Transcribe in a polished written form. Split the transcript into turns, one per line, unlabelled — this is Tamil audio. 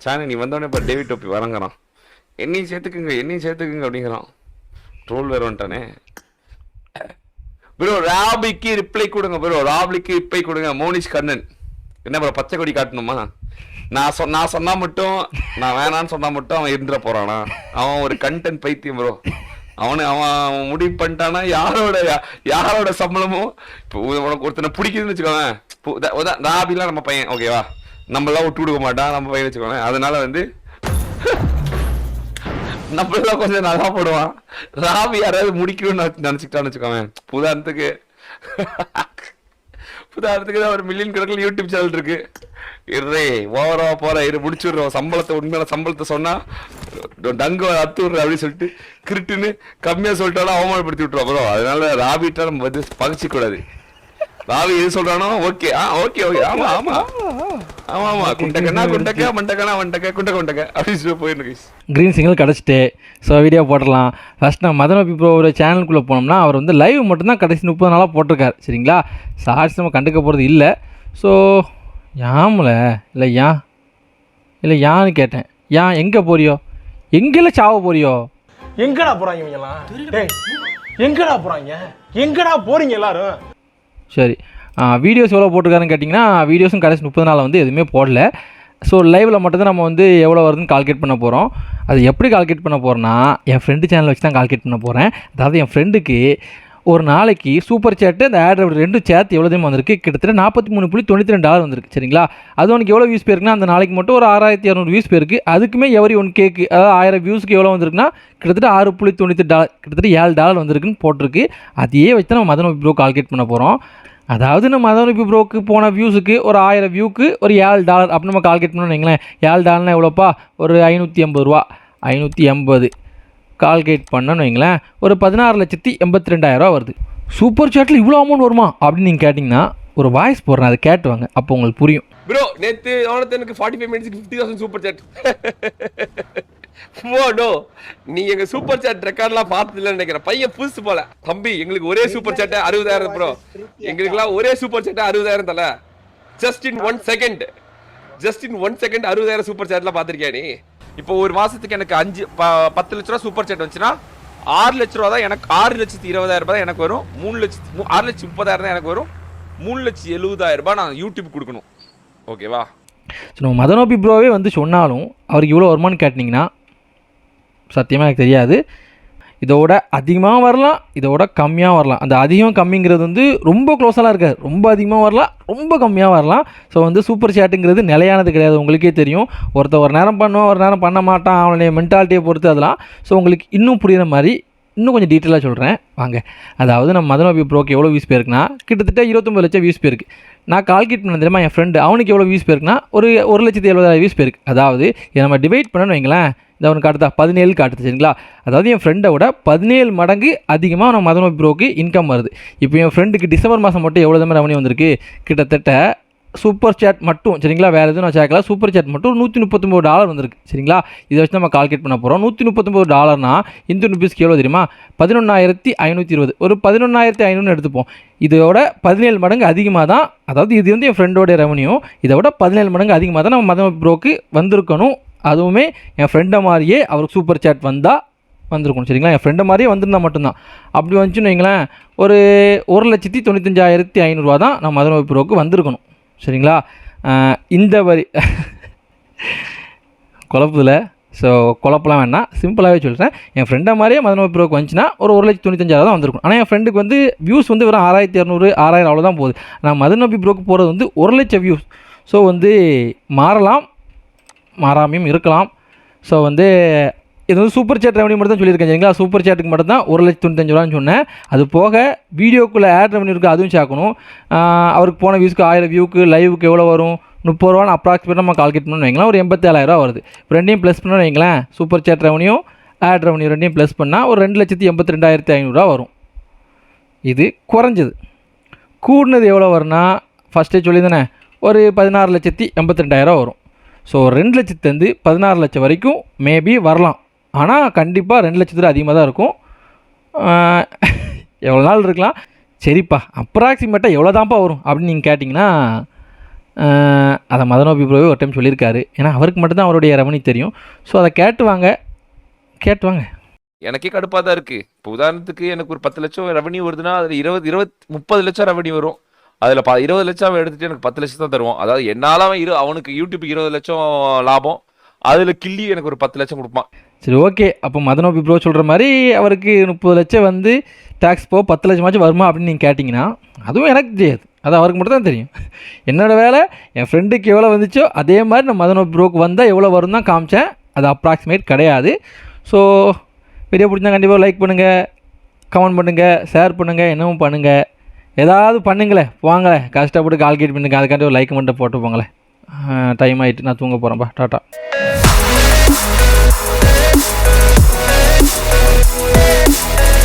சாணி நீ வந்தோடனே இப்போ டேவிட் டோப்பி வரங்கிறான். என்னையும் சேர்த்துக்குங்க அப்படிங்கிறான். ட்ரோல் வேறு வந்துட்டானே. ப்ரோ ராபிக்கு ரிப்ளை கொடுங்க ப்ரோ, ராபிக்கு ரிப்ளை கொடுங்க. மோனிஷ் கண்ணன் என்ன ப்ரோ பச்சை கொடி காட்டணுமா? நான் சொன்னா மட்டும், நான் வேணான்னு சொன்னா மட்டும் அவன் இருந்துட போறானா? அவன் ஒரு கண்டென்ட் பைத்தியம் ப்ரோ. அவன் முடிவு பண்ணிட்டானா யாரோட சம்பளமும் இப்போ உனக்கு ஒருத்தனை பிடிக்குதுன்னு வச்சுக்கோங்க. ராபிலாம் நம்ம பையன் ஓகேவா, நம்மளாம் விட்டு கொடுக்க மாட்டான் நம்ம பையன் வச்சுக்கோங்க. அதனால வந்து நம்மளாம் கொஞ்சம் நல்லா போடுவான். ராபி யாராவது முடிக்கணும்னு நினைச்சுக்கிட்டான்னு வச்சுக்கோங்க. உதாரணத்துக்கு தான் ஒரு மில்லியன் கணக்கில் யூடியூப் சேனல் இருக்கு. ஓவரா போற முடிச்சுடுறோம் சம்பளத்தை, உண்மையான சம்பளத்தை சொன்னா டங்கு அத்துடுற அப்படின்னு சொல்லிட்டு கிரிட்டுன்னு கம்மியா சொல்லிட்டாலும் அவமானப்படுத்தி விட்டுருவோம் ப்ரோ. அதனால ராபிட்ட நம்ம வந்து பகிச்சிக்க கூடாது. ராவி எது சொல்றானோ ஓகே ஓகே ஓகே ஆமா ஆமா ஆமா ஆமா குண்டக்கண்ணா குண்டக்க மண்டக்கண்ணா மண்டக்க குண்டக்க அப்படின்னு போயிருக்கு.
க்ரீன் சிக்னல் கிடச்சிட்டு ஸோ வீடியோ போட்டுடலாம். ஃபஸ்ட் நான் மதனோபி ப்ரோவோட சேனலுக்குள்ளே போனோம்னா அவர் வந்து லைவ் மட்டும்தான் கடைசி 30 நாளாக போட்டிருக்காரு சரிங்களா. ஷார்ட்ஸ் நம்ம கண்டுக்க போகிறது இல்லை. ஸோ யாமல இல்லை யான்னு கேட்டேன். எங்கே போறியோ, எங்கெல்லாம் சாவ போறியோ,
எங்கடா போகிறாங்க இவங்கெல்லாம், எங்கடா போகிறாங்க, எங்கடா போகிறீங்க எல்லாரும்.
சரி வீடியோஸ் எவ்வளோ போட்டிருக்காருன்னு கேட்டிங்கன்னா வீடியோஸும் கடைசி 30 நாளில் வந்து எதுவுமே போடல. ஸோ லைவில் மட்டும்தான் நம்ம வந்து எவ்வளோ வருதுன்னு கால்குலேட் பண்ண போகிறோம். அது எப்படி கால்குலேட் பண்ண போகிறேன்னா என் ஃப்ரெண்டு சேனல் வச்சு தான் கால்குலேட் பண்ண போகிறேன். அதாவது என் ஃப்ரெண்டுக்கு ஒரு நாளைக்கு சூப்பர் சேட்டு அந்த ஆட் ரெண்டும் சேர்த்து எவ்வளோ தான் வந்திருக்கு, கிட்டத்தட்ட $43.92 வந்திருக்கு சரிங்களா. அது உனக்கு எவ்வளோ வியூஸ் போயிருக்குன்னா அந்த நாளைக்கு மட்டும் ஒரு 6200 வியூஸ் போயிருக்கு. அதுக்குமே எவரி ஒன் கேக்கு அதாவது 1000 வியூஸ்க்கு எவ்வளோ வந்திருக்குன்னா கிட்டத்தட்ட $6.98 கிட்டத்தட்ட $7 வந்திருக்குன்னு போட்டிருக்கு. அதையே வச்சு நம்ம மதனோபி ப்ரோ கால்குலேட் பண்ண போகிறோம். அதாவது நம்ம மதனோபி ப்ரோக்கு போன வியூஸுக்கு ஒரு 1000 வியூக்கு ஒரு $7 அப்படின்னு நம்ம கால்குலேட் பண்ணோம்னு வைங்களேன். $7 எவ்வளோப்பா, ஒரு ₹580. 580 கால்குலேட் பண்ணோன்னு வைங்களேன், ஒரு 16,82,000 வருது. சூப்பர் சேட்டில் இவ்வளோ அமௌண்ட் வருமா அப்படின்னு நீங்கள் கேட்டிங்கன்னா ஒரு வாய்ஸ் போடுறேன், அதை கேட்டுவாங்க, அப்போ உங்களுக்கு புரியும்.
ப்ரோ நேற்று எனக்கு 45 மினிட்ஸ்க்கு 50,000 சூப்பர் சேட். நீ எங்க சூப்பர் சேட் ரெக்கார்ட்லாம் பார்த்ததில்லைன்னு நினைக்கிறேன். பையன் புதுசு போல. தம்பி எங்களுக்கு ஒரே சூப்பர் சேட்டை 60,000 ப்ரோ. எங்களுக்குலாம் ஒரே சூப்பர் சேட்டை 60,000 தல. ஜஸ்ட் இன் 1 செகண்ட் 60,000 சூப்பர் சேட்லாம் பார்த்துருக்கியா நீ? இப்போ ஒரு மாசத்துக்கு எனக்கு 10 லட்ச ரூபா சூப்பர் சேட் வந்துச்சுன்னா 6 லட்ச ரூபா தான் எனக்கு, 6,20,000 தான் எனக்கு வரும். 6,30,000 தான் எனக்கு வரும். 3,70,000 நான் யூடியூப் கொடுக்கணும் ஓகேவா.
ஸோ நம்ம மதனோபி ப்ரோவே வந்து சொன்னாலும் அவருக்கு இவ்வளோ வருமானு கேட்டிங்கன்னா சத்தியமாக எனக்கு தெரியாது. இதோட அதிகமாக வரலாம், இதோட கம்மியாக வரலாம். அந்த அதிகம் கம்மிங்கிறது வந்து ரொம்ப க்ளோஸெல்லாம் இருக்காது. ரொம்ப அதிகமாக வரலாம், ரொம்ப கம்மியாக வரலாம். ஸோ வந்து சூப்பர் சேட்டுங்கிறது நிலையானது கிடையாது. உங்களுக்கே தெரியும், ஒரு நேரம் பண்ணுவான், ஒரு நேரம் பண்ண மாட்டான், அவனுடைய மென்டாலிட்டியை பொறுத்து அதெல்லாம். ஸோ உங்களுக்கு இன்னும் புரிகிற மாதிரி இன்னும் கொஞ்சம் டீட்டெயிலாக சொல்கிறேன் வாங்க. அதாவது நம்ம மதனோபி ப்ரோக்கு எவ்வளோ வியூஸ் போயிருக்குன்னா கிட்டத்தட்ட 29 லட்சம் வியூஸ் போயிருக்கு. நான் கால்குலேட் பண்ண தெரியுமா, என் ஃப்ரெண்டு அவனுக்கு எவ்வளோ வியூஸ் போயிருக்குன்னா ஒரு 1,70,000 வியூஸ் போயிருக்கு. அதாவது இதை நம்ம டிவைட் பண்ணணும்னு வைங்களேன், இது அவனுக்கு காட்டுதா 17 காட்டுது சரிங்களா. அதாவது என் ஃப்ரெண்டை விட 17 மடங்கு அதிகமாக நம்ம மதனோபி ப்ரோக்கு இன்கம் வருது. இப்போ என் ஃப்ரெண்டுக்கு டிசம்பர் மாதம் மட்டும் எவ்வளோ தான் ரெவன்யூ வந்திருக்கு, கிட்டத்தட்ட சூப்பர் சேட் மட்டும் சரிங்களா, வேறு எதுவும் நான் சேர்க்கல, சூப்பர் சேட் மட்டும் $139 வந்திருக்கு சரிங்களா. இதை வச்சு நம்ம கால்குலேட் பண்ண போகிறோம். $139 இந்தியன் ருபீஸ்க்கு எவ்வளோ தெரியுமா, 11,520. ஒரு 11,500 எடுத்துப்போம். இதோட 17 மடங்கு அதிகமாக தான், அதாவது இது வந்து என் ஃப்ரெண்டோடைய ரெவன்யூ, இதை விட 17 மடங்கு அதிகமாக தான் நம்ம மதனோபி ப்ரோக்கு வந்திருக்கணும். அதுவுமே என் ஃப்ரெண்டை மாதிரியே அவருக்கு சூப்பர் சேட் வந்திருக்கணும் சரிங்களா. என் ஃப்ரெண்டை மாதிரியே வந்திருந்தால் மட்டும்தான். அப்படி வந்துச்சுன்னு வைங்களேன், ஒரு 1,95,500 தான் நம்ம மதனோபி ப்ரோக்கு வந்திருக்கணும் சரிங்களா. இந்த வரி குழப்பத்தில், ஸோ குழப்பலாம் வேணாம், சிம்பிளாகவே சொல்கிறேன். என் ஃப்ரெண்டை மாதிரியே மதனோபி ப்ரோக்கு வந்துச்சுன்னா ஒரு 1,95,000 தான் வந்திருக்கும். ஆனால் என் ஃப்ரெண்டுக்கு வந்து வியூஸ் வந்து வெறும் 6,200 6,000 அவ்வளோ தான் போகுது. நான் மதனோபி ப்ரோக்கு போகிறது வந்து 1,00,000 வியூஸ். ஸோ வந்து மாறலாம், மாறாமையும் இருக்கலாம். ஸோ வந்து இது வந்து சூப்பர் சேட் ரெவன்யூ மட்டும் தான் சொல்லியிருக்கேன் சரிங்களா. சூப்பர் சேட்டுக்கு மட்டும் தான் 1,95,000 சொன்னேன். அது போக வீடியோக்குள்ளே ஆட் ரெவன்யூ இருக்குது, அதுவும் சேர்க்கணும். அவருக்கு போன வியூஸ்க்கு 1000 வியூக்கு லைவுக்கு எவ்வளோ வரும், 30 ரூபான்னு அப்ராக்சிமேட்டாக நம்ம கால்குலேட் பண்ணணும்னு வைங்களேன், ஒரு 87,000 வருது. இப்போ ரெண்டையும் ப்ளஸ் பண்ணணும்னு வைங்களேன், super chat revenue ad revenue ரெண்டையும் ப்ளஸ் பண்ணால் ஒரு 2,82,500 வரும். இது குறைஞ்சது. கூடுனது எவ்வளோ வரும்னா ஃபஸ்ட்டே சொல்லி தானே, ஒரு 16,82,000 வரும். ஸோ 2 லட்சத்துலேருந்து 16 லட்சம் வரைக்கும் மேபி வரலாம். ஆனால் கண்டிப்பாக 2 லட்சத்தில் அதிகமாக தான் இருக்கும். எவ்வளோ நாள் இருக்கலாம். சரிப்பா அப்ராக்சிமேட்டாக எவ்வளோ தான்ப்பா வரும் அப்படின்னு நீங்கள் கேட்டிங்கன்னா அதை மதனோபி ப்ரோவே ஒரு டைம் சொல்லியிருக்காரு. ஏன்னா அவருக்கு மட்டும்தான் அவருடைய ரெவன்யூ தெரியும். ஸோ அதை கேட்டு வாங்க.
எனக்கே கடுப்பாக தான் இருக்குது. இப்போ உதாரணத்துக்கு எனக்கு ஒரு 10 லட்சம் ரெவன்யூ வருதுன்னா அதில் 30 லட்சம் ரெவன்யூ வரும். அதில் 20 லட்சம் அவன் எடுத்துகிட்டு எனக்கு 10 லட்சம் தான் தருவான். அதாவது என்னால் அவனுக்கு யூடியூப்புக்கு 20 லட்சம் லாபம், அதில் கிள்ளி எனக்கு ஒரு 10 லட்சம் கொடுப்பான்.
சரி, ஓகே. அப்போ மதனோபி ப்ரோ சொல்கிற மாதிரி அவருக்கு 30 லட்சம் வந்து டேக்ஸ் போக 10 லட்சமாச்சும் வருமா அப்படின்னு நீங்கள் கேட்டிங்கன்னா அதுவும் எனக்கு தெரியாது. அது அவருக்கு மட்டும் தான் தெரியும். என்னோடய வேலை என் ஃப்ரெண்டுக்கு எவ்வளோ வந்துச்சோ அதே மாதிரி நான் மதனோபி ப்ரோக்கு வந்தால் எவ்வளோ வரும் தான் காமிச்சேன். அது அப்ராக்சிமேட் கிடையாது. ஸோ வீடியோ பிடிச்சா கண்டிப்பாக லைக் பண்ணுங்கள், கமெண்ட் பண்ணுங்கள், ஷேர் பண்ணுங்கள், என்னவும் பண்ணுங்கள். ஏதாவது பண்ணுங்களேன், வாங்களேன், கஷ்டப்பட்டு கால்குலேட் பண்ணுங்கள். அதுக்காண்டி ஒரு லைக் மட்டும் போட்டு போங்களேன். டைம் ஆகிட்டு, நான் தூங்க போகிறேன்ப்பா. டாட்டா.